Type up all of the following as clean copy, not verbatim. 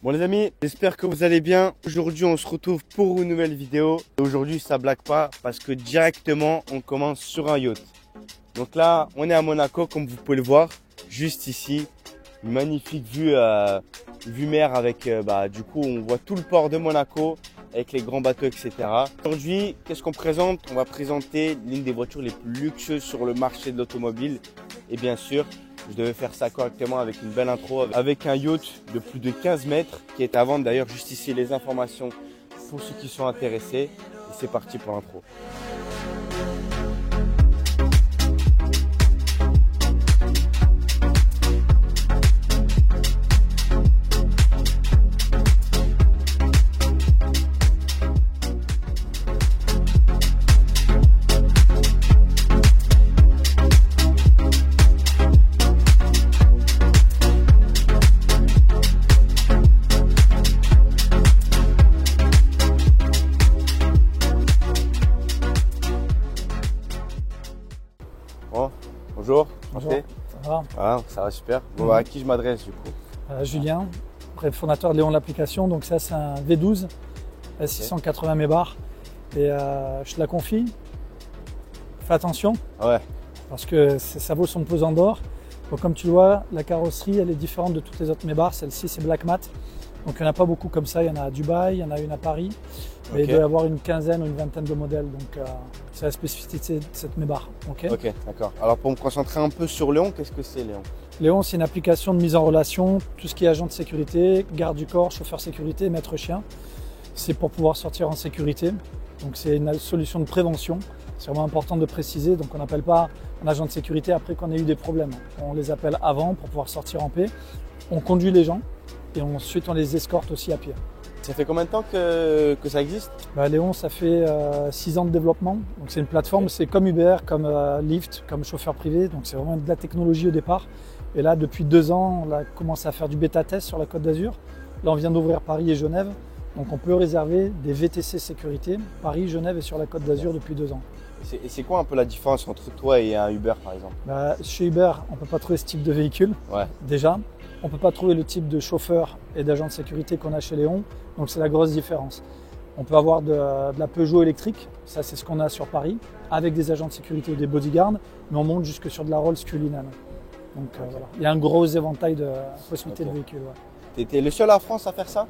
Bon les amis, j'espère que vous allez bien. Aujourd'hui on se retrouve pour une nouvelle vidéo. Aujourd'hui ça blague pas parce que directement on commence sur un yacht. Donc là on est à Monaco comme vous pouvez le voir, juste ici. Une magnifique vue mer avec du coup on voit tout le port de Monaco avec les grands bateaux etc. Aujourd'hui qu'est-ce qu'on présente? On va présenter l'une des voitures les plus luxueuses sur le marché de l'automobile. Et bien sûr je devais faire ça correctement avec une belle intro, avec un yacht de plus de 15 mètres qui est à vendre. D'ailleurs, juste ici, les informations pour ceux qui sont intéressés. Et c'est parti pour l'intro. Bonjour. Bonjour. Ça va? Ah, ça va super. Bon, à qui je m'adresse du coup? Julien, fondateur de Léon de l'application. Donc ça c'est un V12 680 mébars et je te la confie. Fais attention. Ouais. Parce que ça vaut son pesant d'or. Donc comme tu le vois, la carrosserie elle est différente de toutes les autres mébars. Celle-ci c'est black matte. Donc il n'y en a pas beaucoup comme ça. Il y en a à Dubaï, il y en a une à Paris. Mais il doit y avoir une quinzaine ou une vingtaine de modèles. Donc c'est la spécificité de cette mébar. Ok, d'accord. Alors pour me concentrer un peu sur Léon, qu'est-ce que c'est Léon? Léon, c'est une application de mise en relation, tout ce qui est agent de sécurité, garde du corps, chauffeur sécurité, maître chien. C'est pour pouvoir sortir en sécurité. Donc c'est une solution de prévention. C'est vraiment important de préciser. Donc on n'appelle pas un agent de sécurité après qu'on ait eu des problèmes. On les appelle avant pour pouvoir sortir en paix. On conduit les gens et ensuite on les escorte aussi à pied. Ça fait combien de temps que ça existe? Léon, ça fait 6 ans de développement. Donc c'est une plateforme, c'est comme Uber, comme Lyft, comme chauffeur privé. Donc c'est vraiment de la technologie au départ. Et là, depuis 2 ans, on a commencé à faire du bêta-test sur la Côte d'Azur. Là, on vient d'ouvrir Paris et Genève. Donc on peut réserver des VTC sécurité, Paris, Genève et sur la Côte d'Azur depuis 2 ans. Et c'est quoi un peu la différence entre toi et un Uber par exemple? Chez Uber, on ne peut pas trouver ce type de véhicule, déjà. On ne peut pas trouver le type de chauffeur et d'agent de sécurité qu'on a chez Léon, donc c'est la grosse différence. On peut avoir de la Peugeot électrique, ça c'est ce qu'on a sur Paris, avec des agents de sécurité ou des bodyguards, mais on monte jusque sur de la Rolls Cullinan. Donc voilà, il y a un gros éventail de possibilités de véhicules. Tu étais le seul en France à faire ça?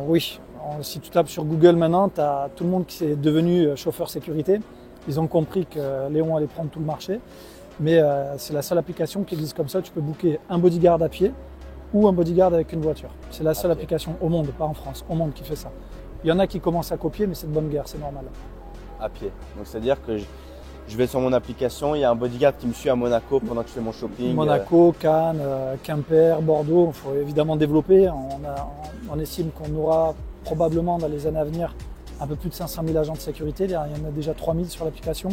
Oui, si tu tapes sur Google maintenant, tu as tout le monde qui est devenu chauffeur sécurité. Ils ont compris que Léon allait prendre tout le marché, mais c'est la seule application qui existe comme ça. Tu peux booker un bodyguard à pied ou un bodyguard avec une voiture. C'est la seule application au monde, pas en France, au monde qui fait ça. Il y en a qui commencent à copier, mais c'est de bonne guerre, c'est normal. À pied. Donc c'est-à-dire que je vais sur mon application, il y a un bodyguard qui me suit à Monaco pendant que je fais mon shopping. Monaco, Cannes, Quimper, Bordeaux, il faut évidemment développer. On estime qu'on aura probablement dans les années à venir un peu plus de 500 000 agents de sécurité. Il y en a déjà 3 000 sur l'application.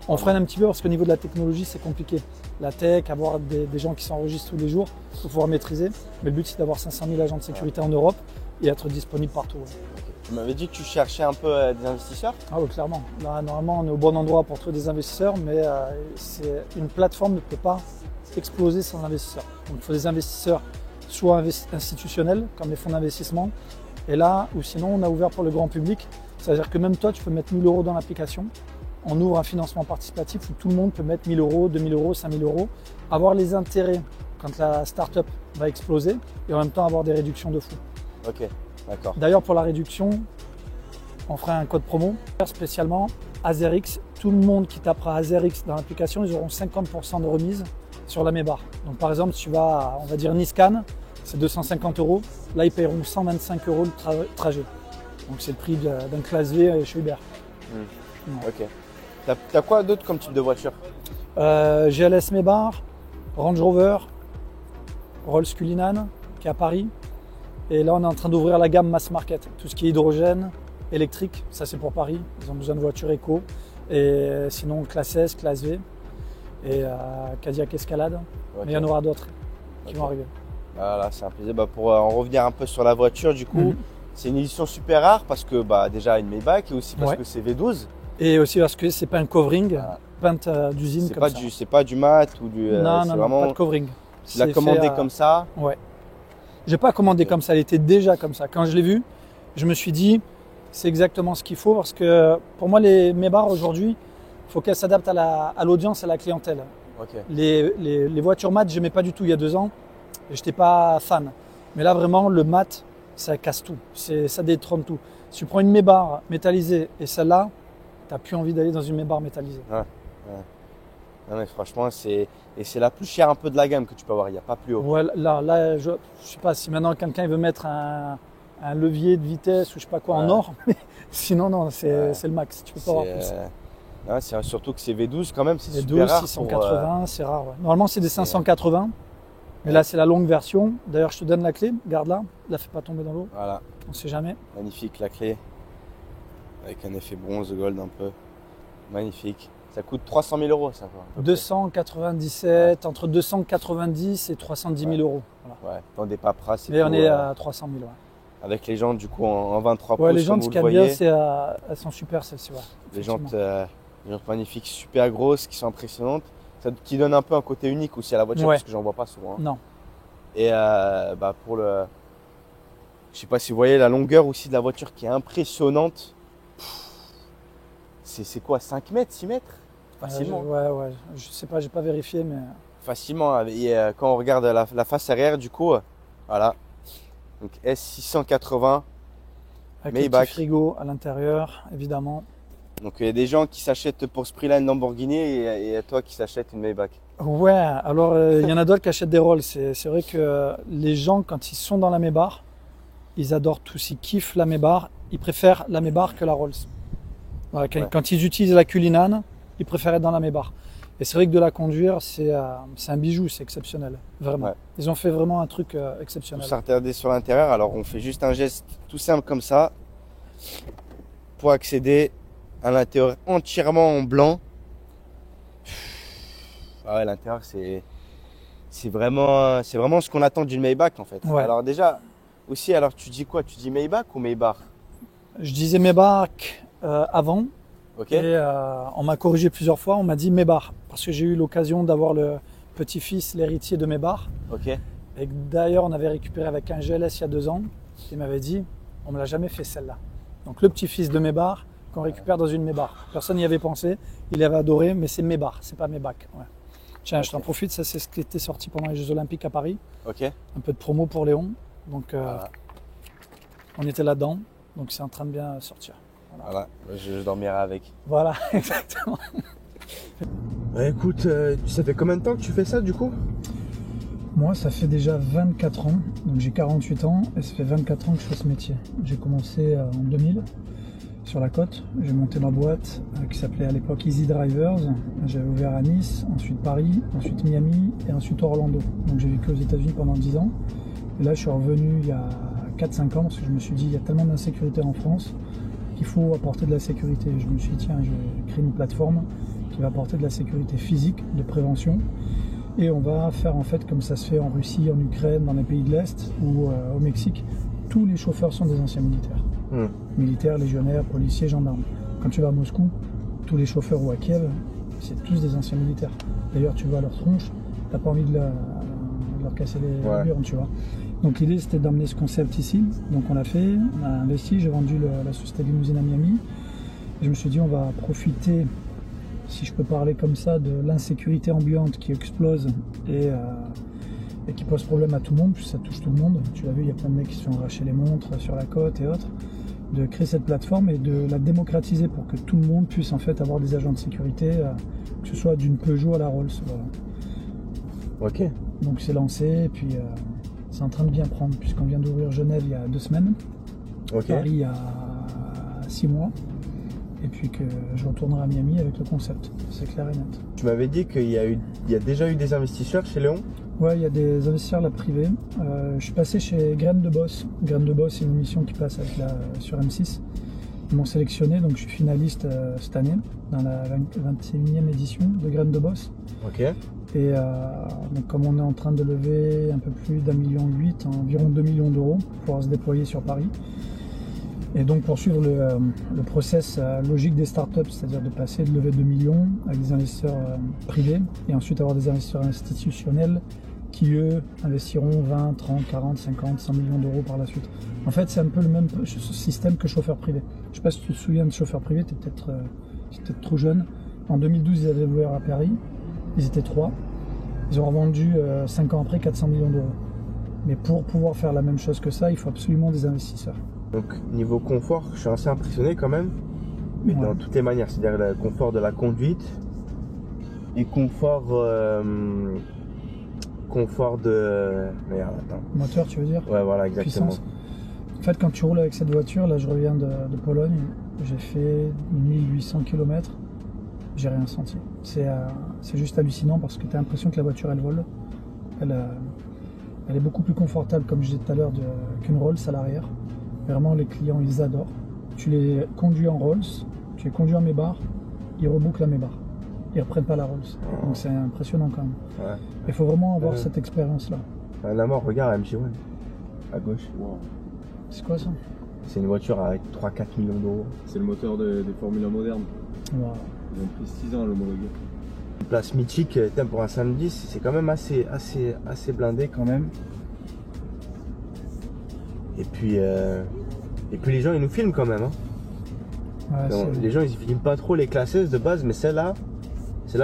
On freine un petit peu parce qu'au niveau de la technologie, c'est compliqué. La tech, avoir des gens qui s'enregistrent tous les jours, il faut pouvoir maîtriser. Mais le but, c'est d'avoir 500 000 agents de sécurité en Europe et être disponible partout. Tu m'avais dit que tu cherchais un peu des investisseurs? Ah oui, clairement. Là, normalement, on est au bon endroit pour trouver des investisseurs, mais une plateforme ne peut pas exploser sans investisseurs. Donc, il faut des investisseurs soit institutionnels, comme les fonds d'investissement, et là, ou sinon, on a ouvert pour le grand public. C'est-à-dire que même toi, tu peux mettre 1 000 € dans l'application. On ouvre un financement participatif où tout le monde peut mettre 1 000 €, 2 000 €, 5 000 €, avoir les intérêts quand la start-up va exploser et en même temps avoir des réductions de fou. Ok, d'accord. D'ailleurs, pour la réduction, on ferait un code promo spécialement AzerX. Tout le monde qui tapera AzerX dans l'application, ils auront 50% de remise sur la mébar. Donc par exemple, si tu vas à, on va dire Nice-Cannes, c'est 250 €. Là, ils paieront 125 € le trajet. Donc c'est le prix d'un classe V chez Uber. Ok. T'as quoi d'autre comme type de voiture? GLS Mébar, Range Rover, Rolls Cullinan qui est à Paris. Et là on est en train d'ouvrir la gamme mass market. Tout ce qui est hydrogène, électrique, ça c'est pour Paris. Ils ont besoin de voitures éco. Et sinon classe S, classe V et Cadillac Escalade. Mais il y en aura d'autres qui vont arriver. Voilà, c'est un plaisir. Pour en revenir un peu sur la voiture du coup, c'est une édition super rare parce que déjà une Maybach et aussi parce que c'est V12. Et aussi parce que c'est pas un covering, peinte d'usine comme ça. C'est pas du mat ou du. Non, vraiment, pas de covering. Tu l'as commandé comme ça. Ouais. J'ai pas commandé comme ça, elle était déjà comme ça. Quand je l'ai vue, je me suis dit, c'est exactement ce qu'il faut parce que pour moi, mes bars aujourd'hui, il faut qu'elles s'adaptent à l'audience, à la clientèle. Ok. Les voitures mat, j'aimais pas du tout il y a 2 ans et j'étais pas fan. Mais là, vraiment, le mat, ça casse tout, ça détrône tout. Si tu prends une mébar métallisée et celle-là, tu n'as plus envie d'aller dans une mébar métallisée. Ouais. Non, mais franchement, c'est la plus chère un peu de la gamme que tu peux avoir. Il n'y a pas plus haut. Ouais, là, je sais pas si maintenant quelqu'un veut mettre un levier de vitesse ou je sais pas quoi en or, mais sinon, non, c'est le max. Tu peux pas avoir plus. Ouais, c'est surtout que c'est V12 quand même, c'est V12, super rare. 680, c'est rare. Ouais. Normalement, c'est des 580. Mais là, c'est la longue version. D'ailleurs, je te donne la clé. Garde-la. La fais pas tomber dans l'eau. Voilà. On sait jamais. Magnifique la clé. Avec un effet bronze gold un peu. Magnifique. Ça coûte 300 000 euros, ça. 297, entre 290 et 310 000 euros. Voilà. Ouais, dans des paperasses. Mais on est à 300 000. Ouais. Avec les jantes, du coup, en 23 pouces. Ouais, les jantes, ce qu'il y a bien, c'est elles sont super, celles-ci. Ouais, les jantes magnifiques, super grosses, qui sont impressionnantes. Qui donne un peu un côté unique aussi à la voiture, parce que j'en vois pas souvent. Hein. Non. Et pour le... Je sais pas si vous voyez la longueur aussi de la voiture qui est impressionnante. C'est quoi, 5 mètres, 6 mètres facilement. Ouais, je sais pas, j'ai pas vérifié, mais... Facilement. Et quand on regarde la face arrière, du coup, voilà. Donc S680. Avec le petit frigo à l'intérieur, évidemment. Donc il y a des gens qui s'achètent pour ce prix-là une Lamborghini et toi qui s'achètent une Maybach. Ouais, alors il y en a d'autres qui achètent des Rolls. C'est vrai que les gens, quand ils sont dans la Maybach, ils adorent tous, ils kiffent la Maybach. Ils préfèrent la Maybach que la Rolls. Voilà, quand ils utilisent la Cullinan, ils préfèrent être dans la Maybach. Et c'est vrai que de la conduire, c'est un bijou, c'est exceptionnel, vraiment. Ouais. Ils ont fait vraiment un truc exceptionnel. Pour s'attarder sur l'intérieur, alors on fait juste un geste tout simple comme ça pour accéder à l'intérieur entièrement en blanc. Ah ouais, l'intérieur c'est vraiment ce qu'on attend d'une Maybach en fait. Ouais. Alors déjà aussi, alors tu dis quoi? Tu dis Maybach ou Maybach? Je disais Maybach avant. Okay. Et on m'a corrigé plusieurs fois, on m'a dit Maybach parce que j'ai eu l'occasion d'avoir le petit-fils, l'héritier de Maybach. Okay. Et d'ailleurs, on avait récupéré avec un GLS il y a 2 ans. Il m'avait dit, on me l'a jamais fait celle-là. Donc le petit-fils de Maybach qu'on récupère dans une Maybach. Personne n'y avait pensé, il avait adoré, mais c'est Maybach, c'est pas Maybach. Ouais. Tiens, je t'en profite, ça c'est ce qui était sorti pendant les Jeux Olympiques à Paris. Okay. Un peu de promo pour Léon. Donc on était là-dedans, donc c'est en train de bien sortir. Voilà, je dormirai avec. Voilà, exactement. Écoute, ça fait combien de temps que tu fais ça du coup? Moi, ça fait déjà 24 ans, donc j'ai 48 ans et ça fait 24 ans que je fais ce métier. J'ai commencé en 2000 sur la côte, j'ai monté ma boîte qui s'appelait à l'époque Easy Drivers. J'avais ouvert à Nice, ensuite Paris, ensuite Miami et ensuite Orlando. Donc j'ai vécu aux États-Unis pendant 10 ans. Et là, je suis revenu il y a 4-5 ans parce que je me suis dit, il y a tellement d'insécurité en France qu'il faut apporter de la sécurité. Je me suis dit, tiens, je vais créer une plateforme qui va apporter de la sécurité physique, de prévention. Et on va faire en fait comme ça se fait en Russie, en Ukraine, dans les pays de l'Est ou au Mexique. Tous les chauffeurs sont des anciens militaires. Militaires, légionnaires, policiers, gendarmes. Quand tu vas à Moscou, tous les chauffeurs ou à Kiev, c'est tous des anciens militaires. D'ailleurs, tu vas à leur tronche, t'as pas envie de leur casser les burnes, tu vois. Donc l'idée c'était d'emmener ce concept ici, donc on l'a fait, on a investi, j'ai vendu la société de limousine à Miami, et je me suis dit on va profiter, si je peux parler comme ça, de l'insécurité ambiante qui explose et qui pose problème à tout le monde, puisque ça touche tout le monde. Tu l'as vu, il y a plein de mecs qui se sont arrachés les montres sur la côte et autres, de créer cette plateforme et de la démocratiser pour que tout le monde puisse en fait avoir des agents de sécurité, que ce soit d'une Peugeot à la Rolls. Voilà. Ok. Donc c'est lancé et puis c'est en train de bien prendre puisqu'on vient d'ouvrir Genève il y a 2 semaines, Paris il y a 6 mois et puis que je retournerai à Miami avec le concept, c'est clair et net. Tu m'avais dit qu'il y a déjà eu des investisseurs chez Léon? Ouais, il y a des investisseurs là privés. Je suis passé chez Graines de Boss. Graines de Boss, c'est une émission qui passe sur M6. Ils m'ont sélectionné, donc je suis finaliste cette année dans la 21e édition de Graines de Boss. Ok. Et donc comme on est en train de lever un peu plus d'1,8 million, environ 2 millions d'euros pour pouvoir se déployer sur Paris. Et donc poursuivre le process logique des startups, c'est-à-dire de passer de lever 2 millions avec des investisseurs privés et ensuite avoir des investisseurs institutionnels qui eux investiront 20, 30, 40, 50, 100 millions d'euros par la suite. En fait, c'est un peu le même système que chauffeur privé. Je ne sais pas si tu te souviens de chauffeur privé, tu es peut-être trop jeune. En 2012, ils avaient ouvert à Paris, ils étaient 3. Ils ont revendu 5 ans après 400 millions d'euros. Mais pour pouvoir faire la même chose que ça, il faut absolument des investisseurs. Donc niveau confort, je suis assez impressionné quand même, mais Ouais. dans toutes les manières, c'est-à-dire le confort de la conduite et confort de... Merde, attends. Moteur, tu veux dire? Ouais, voilà, exactement. Puissance. En fait, quand tu roules avec cette voiture, là je reviens de Pologne, j'ai fait 1800 km, j'ai rien senti. C'est juste hallucinant parce que tu as l'impression que la voiture elle vole. Elle est beaucoup plus confortable, comme je disais tout à l'heure, qu'une Rolls à l'arrière. Vraiment, les clients, ils adorent. Tu les conduis en Rolls, tu les conduis en Maybach, ils rebouclent la Maybach. Ils ne reprennent pas la Rolls. Donc c'est impressionnant quand même. Ouais. Il faut vraiment avoir cette expérience-là. La mort, regarde MG1, à gauche. Wow. C'est quoi ça? C'est une voiture avec 3-4 millions d'euros. C'est le moteur des Formule 1 modernes. Wow. Ils ont pris 6 ans à l'homologuer. Une place mythique, pour un samedi, c'est quand même assez blindé quand même. Et puis les gens ils nous filment quand même. Hein. Ouais, Donc, les gens ils filment pas trop les classeuses de base, mais celle-là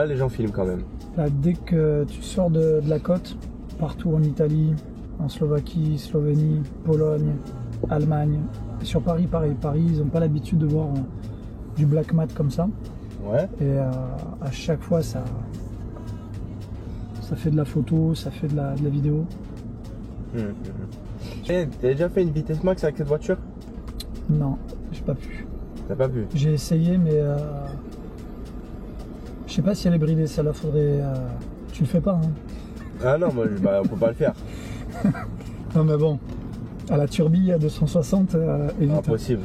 les gens filment quand même. Là, dès que tu sors de la côte, partout en Italie, en Slovaquie, Slovénie, Pologne, Allemagne, et sur Paris, pareil. Paris, ils n'ont pas l'habitude de voir du black mat comme ça. Ouais. Et à chaque fois, ça fait de la photo, ça fait de la vidéo. T'as déjà fait une vitesse max avec cette voiture? Non, j'ai pas pu. T'as pas pu? J'ai essayé, mais je sais pas si elle est bridée. Celle-là, faudrait. Tu le fais pas, hein? Ah non, moi, on peut pas le faire. Non, mais bon, à la turbine à 260, évite. Impossible.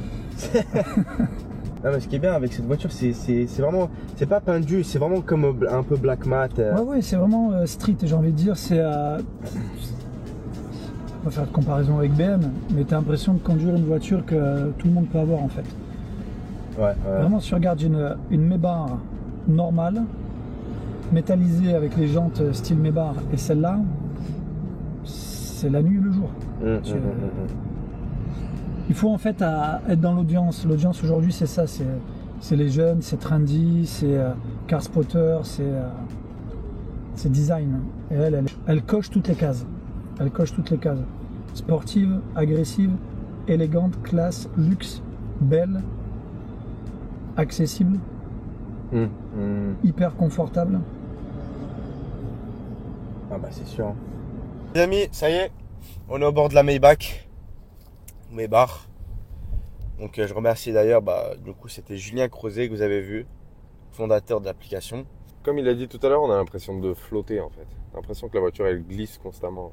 Non, mais ce qui est bien avec cette voiture, c'est vraiment, c'est pas pendu, c'est vraiment comme un peu black mat. Ouais, c'est vraiment street, j'ai envie de dire. C'est. On va faire de comparaison avec BM, mais t'as l'impression de conduire une voiture que tout le monde peut avoir en fait. Ouais. Vraiment, si tu regardes une Maybach normale, métallisée avec les jantes style Maybach, et celle-là, c'est la nuit et le jour. Il faut en fait être dans l'audience. L'audience aujourd'hui, c'est ça, c'est les jeunes, c'est trendy, c'est car spotter, c'est design. Et elle coche toutes les cases. Elle coche toutes les cases. Sportive, agressive, élégante, classe, luxe, belle, accessible, hyper confortable. Ah bah c'est sûr. Les amis, ça y est, on est au bord de la Maybach. Donc je remercie d'ailleurs, du coup c'était Julien Crozet que vous avez vu, fondateur de l'application. Comme il a dit tout à l'heure, on a l'impression de flotter en fait. On a l'impression que la voiture elle glisse constamment.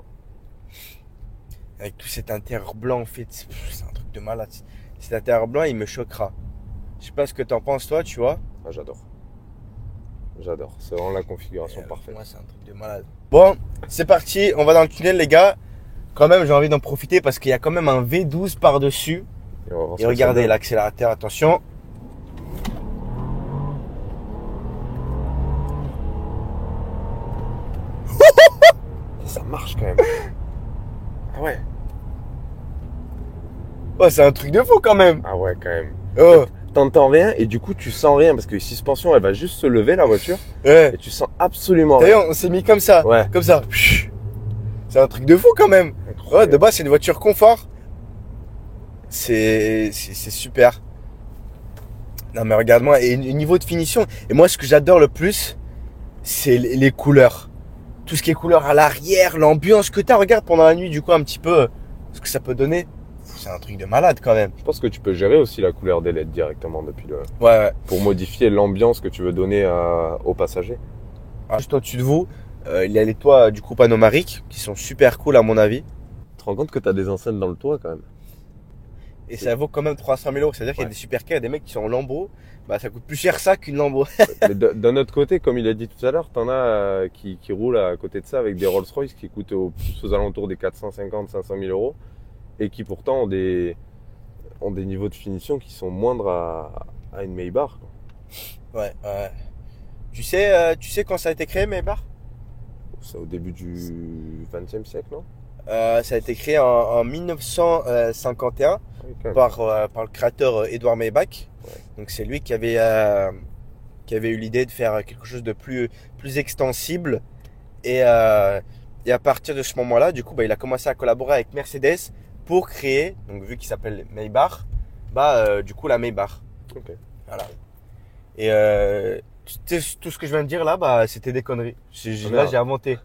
Avec tout cet intérieur blanc en fait, c'est un truc de malade. Cet intérieur blanc il me choquera. Je sais pas ce que t'en penses toi, tu vois. Ah, j'adore. C'est vraiment la configuration parfaite. Moi c'est un truc de malade. Bon, c'est parti, on va dans le tunnel les gars. Quand même j'ai envie d'en profiter parce qu'il y a quand même un V12 par-dessus. Et regardez l'accélérateur, attention. Ça marche quand même. Ah ouais. Oh, c'est un truc de fou quand même. Ah ouais, quand même. Oh. T'entends rien et du coup tu sens rien parce que suspension elle va juste se lever la voiture Ouais. et tu sens absolument T'as vu, rien. on s'est mis comme ça. Ouais. Comme ça. C'est un truc de fou quand même. Ouais, de base c'est une voiture confort. C'est super. Non mais regarde-moi, et niveau de finition, et moi ce que j'adore le plus, c'est les couleurs. Tout ce qui est couleur à l'arrière, l'ambiance que t'as, regarde pendant la nuit du coup un petit peu ce que ça peut donner. C'est un truc de malade quand même. Je pense que tu peux gérer aussi la couleur des LED directement depuis le... Ouais. Pour modifier l'ambiance que tu veux donner aux passagers. Alors, juste au-dessus de vous, il y a les toits du coup Panomaric qui sont super cool à mon avis. Tu te rends compte que tu as des enceintes dans le toit quand même. Et ça vaut quand même 300 000 euros. C'est-à-dire qu'il y a des super cars, des mecs qui sont en Lambo. Ça coûte plus cher ça qu'une Lambo. Mais d'un autre côté, comme il a dit tout à l'heure, t'en as qui roulent à côté de ça avec des Rolls-Royce qui coûtent plus aux alentours des 450-500 000 euros et qui pourtant ont des niveaux de finition qui sont moindres à une Maybach. Ouais. Tu sais quand ça a été créé Maybach? C'est au début du XXe siècle, non? Ça a été créé en 1951 Oui, quand même. par le créateur Edward Maybach. Ouais. Donc c'est lui qui avait eu l'idée de faire quelque chose de plus extensible. Et à partir de ce moment-là, du coup, il a commencé à collaborer avec Mercedes pour créer, donc vu qu'il s'appelle Maybach, du coup la Maybach. Ok. Voilà. Et tout ce que je viens de dire là, c'était des conneries. Là, Merde. j'ai inventé.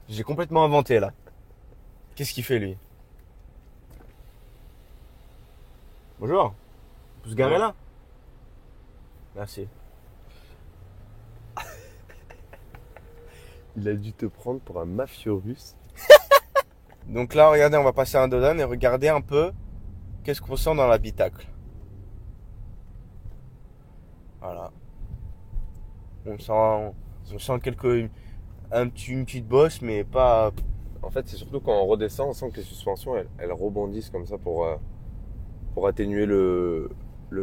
J'ai complètement inventé là. Qu'est-ce qu'il fait lui? Bonjour. Vous se garez là? Merci. Il a dû te prendre pour un mafieux russe. Donc là, regardez, on va passer à un Dodan et regarder un peu qu'est-ce qu'on sent dans l'habitacle. Voilà. On sent une petite bosse, mais pas. En fait, c'est surtout quand on redescend, on sent que les suspensions, elles rebondissent comme ça pour atténuer le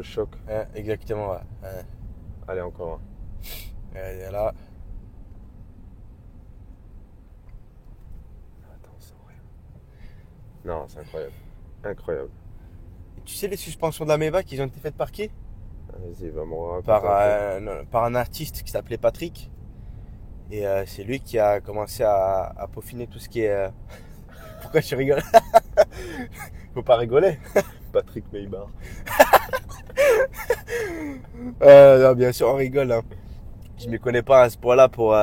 choc. Exactement, ouais. Allez, encore un. Et là. Attends, c'est vrai. Non, c'est incroyable. Incroyable. Tu sais, les suspensions de la Maybach, ils ont été faites par qui? Vas-y, va me raconter Par un truc. par un artiste qui s'appelait Patrick. Et c'est lui qui a commencé à peaufiner tout ce qui est. Pourquoi tu rigoles? Faut pas rigoler. Patrick Maybach. Non, bien sûr, on rigole. Hein. Je m'y connais pas à ce point-là pour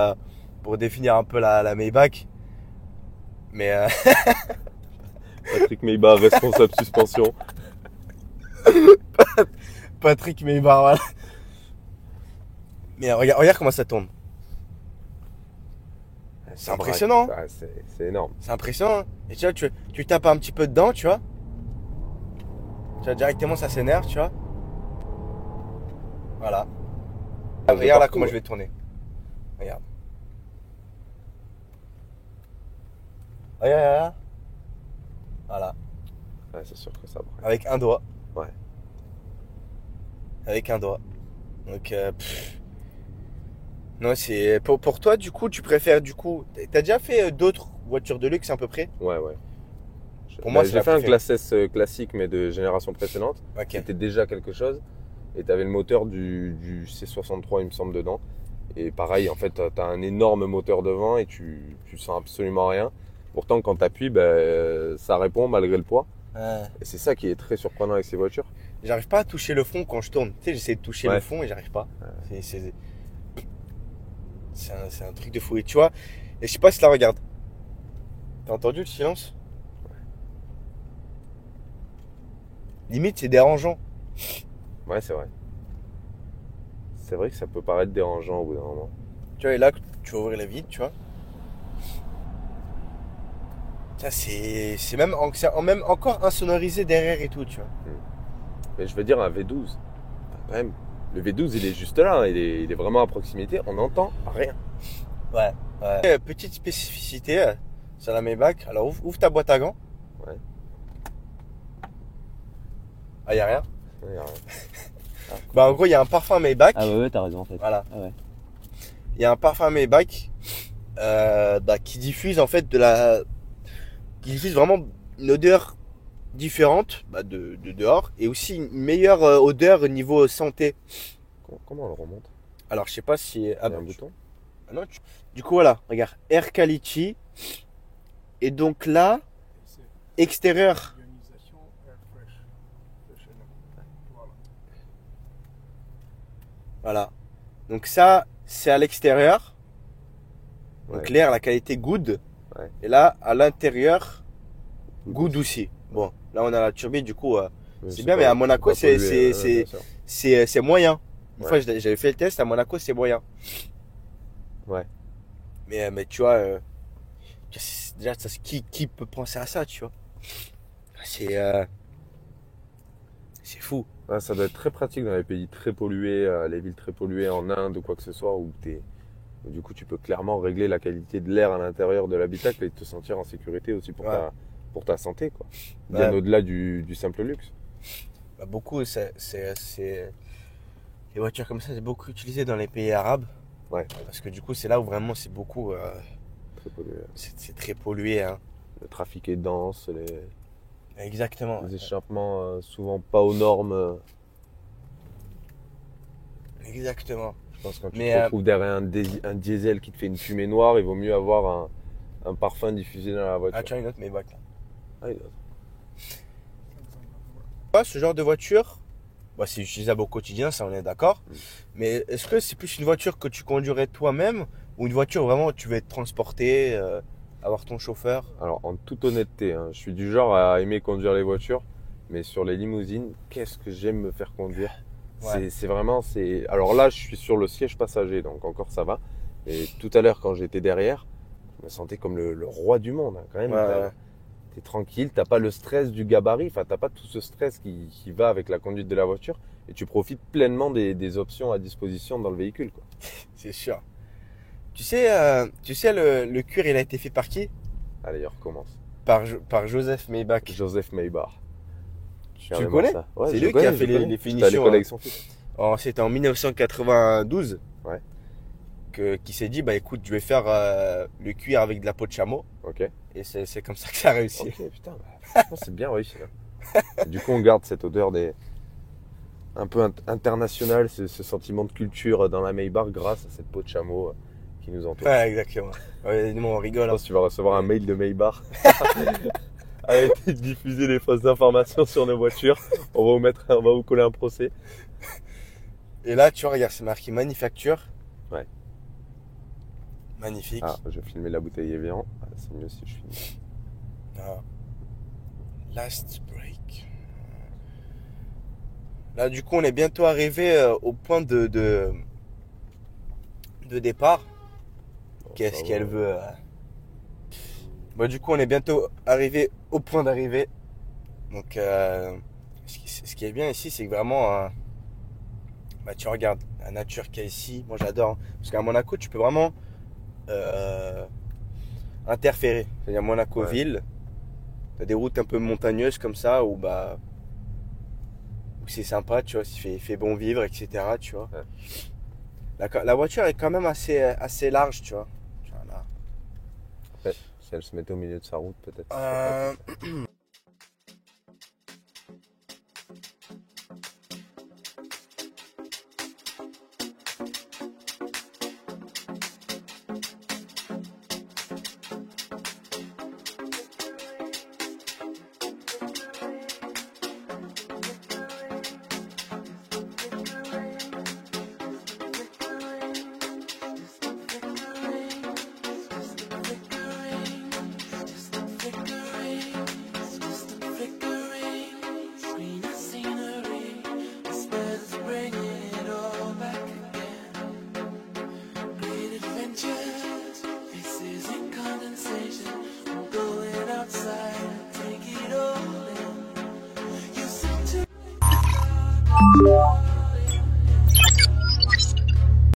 définir un peu la Maybach. Mais Patrick Maybach, responsable suspension. Patrick Maybach, voilà. Mais regarde comment ça tourne. C'est impressionnant. Ouais, c'est énorme. C'est impressionnant. Hein. Et tu vois, tu tapes un petit peu dedans, tu vois. Tu vois, directement, ça s'énerve, tu vois. Voilà. Regarde là comment je vais tourner. Regarde. Regarde. Voilà. Ouais, c'est sûr que ça braque. Avec un doigt. Ouais. Avec un doigt. Donc, non, c'est pour toi, du coup, tu préfères, du coup, t'as déjà fait d'autres voitures de luxe à peu près? Ouais. Pour moi, c'est j'ai la fait un préférée. Classe S classique, mais de génération précédente. Ok. C'était déjà quelque chose. Et tu avais le moteur du C63, il me semble, dedans. Et pareil, en fait, tu as un énorme moteur devant et tu sens absolument rien. Pourtant, quand tu appuies, ça répond malgré le poids. Et c'est ça qui est très surprenant avec ces voitures. J'arrive pas à toucher le fond quand je tourne. Tu sais, j'essaie de toucher Ouais. le fond et j'arrive pas. C'est un truc de fou. Et tu vois, et je sais pas si tu la regardes. T'as entendu le silence? Limite, c'est dérangeant. Ouais, c'est vrai. C'est vrai que ça peut paraître dérangeant au bout d'un moment. Tu vois, et là, tu vas ouvrir les vitres, tu vois. Ça, c'est même encore insonorisé derrière et tout, tu vois. Mais je veux dire, un V12, enfin, quand même, le V12, il est juste là, hein, il est vraiment à proximité, on n'entend rien. Ouais. Petite spécificité sur la Maybach. Alors, ouvre ta boîte à gants. Ouais. Ah, y a rien. Il y a rien. En gros, il y a un parfum Maybach. Ah ouais, t'as raison en fait. Voilà. Ah ouais. Il y a un parfum Maybach qui diffuse en fait qui diffuse vraiment une odeur différente de dehors et aussi une meilleure odeur au niveau santé. Comment on le remonte? Alors, je sais pas si Il y a un bouton? non, du coup, voilà, regarde, air quality. Et donc là, extérieur. Ionisation air fresh. Voilà. Donc ça, c'est à l'extérieur. Donc Ouais. l'air, la qualité good. Ouais. Et là, à l'intérieur, good aussi. Bon, là, on a la turbine, du coup, c'est bien, mais à Monaco, c'est moyen. Une Ouais. fois, j'avais fait le test, à Monaco, c'est moyen. Ouais. Mais tu vois, déjà, qui peut penser à ça, tu vois? C'est fou. Ouais, ça doit être très pratique dans les pays très pollués, les villes très polluées en Inde ou quoi que ce soit, où du coup tu peux clairement régler la qualité de l'air à l'intérieur de l'habitacle et te sentir en sécurité aussi pour, Ouais. pour ta santé, quoi. Bien Ouais. au-delà du simple luxe. Beaucoup, les voitures comme ça, c'est beaucoup utilisé dans les pays arabes. Ouais. Parce que du coup, c'est là où vraiment c'est beaucoup très pollué. C'est très pollué, hein. Le trafic est dense, Exactement. les échappements souvent pas aux normes. Exactement. Je pense que quand tu Mais, te retrouves derrière un diesel qui te fait une fumée noire, il vaut mieux avoir un parfum diffusé dans la voiture. Ah, tiens, une autre Maybach là. Ah, il doit- Ce genre de voiture, bah, c'est utilisable au quotidien, ça on est d'accord. Mais est-ce que c'est plus une voiture que tu conduirais toi-même ou une voiture vraiment où tu veux être transporté, avoir ton chauffeur? Alors, en toute honnêteté, hein, je suis du genre à aimer conduire les voitures, mais sur les limousines, qu'est-ce que j'aime me faire conduire. Ouais. C'est vraiment. Alors là, je suis sur le siège passager, donc encore ça va. Et tout à l'heure, quand j'étais derrière, je me sentais comme le roi du monde, hein, quand même. Ouais. T'es tranquille, t'as pas le stress du gabarit, enfin t'as pas tout ce stress qui va avec la conduite de la voiture, et tu profites pleinement des options à disposition dans le véhicule, quoi. C'est sûr. Tu sais, le cuir, il a été fait par qui? Allez, on recommence. Par Joseph Maybach. Joseph Maybach. Tu le connais? Ouais, C'est je lui connais, qui a je fait connais. les J'étais à finitions. l'école avec son fils. C'était en 1992 Ouais. qui s'est dit, bah écoute, je vais faire le cuir avec de la peau de chameau. Ok. Et c'est comme ça que ça a réussi. Ok, putain, bah, franchement, c'est bien réussi là. Du coup, on garde cette odeur un peu internationale, ce sentiment de culture dans la Maybach grâce à cette peau de chameau qui nous entoure. Ouais, exactement. Ouais, nous, on Je rigole. Hein. pense que tu vas recevoir un mail de Maybach. Arrêtez de diffuser les fausses informations sur nos voitures. On va vous coller un procès. Et là, tu vois, regarde, c'est marqué manufacture. Ouais. Magnifique. Ah, je vais filmer la bouteille Evian. Ah, c'est mieux si je filme. Ah. Last break. Là, du coup, on est bientôt arrivé au point de départ. Bon, Qu'est-ce ça qu'elle va. veut Bon, du coup, on est bientôt arrivé au point d'arrivée. Donc, ce qui est bien ici, c'est que vraiment, bah, tu regardes la nature qu'il y a ici. Moi, j'adore. Hein. Parce qu'à Monaco, tu peux vraiment interférer. C'est-à-dire Monaco-Ville. T'as des routes un peu montagneuses comme ça où c'est sympa, tu vois, il fait bon vivre, etc. Tu vois. Ouais. La voiture est quand même assez large, tu vois. Là. Ouais, si elle se mettait au milieu de sa route, peut-être. outside, take it all in. You seem to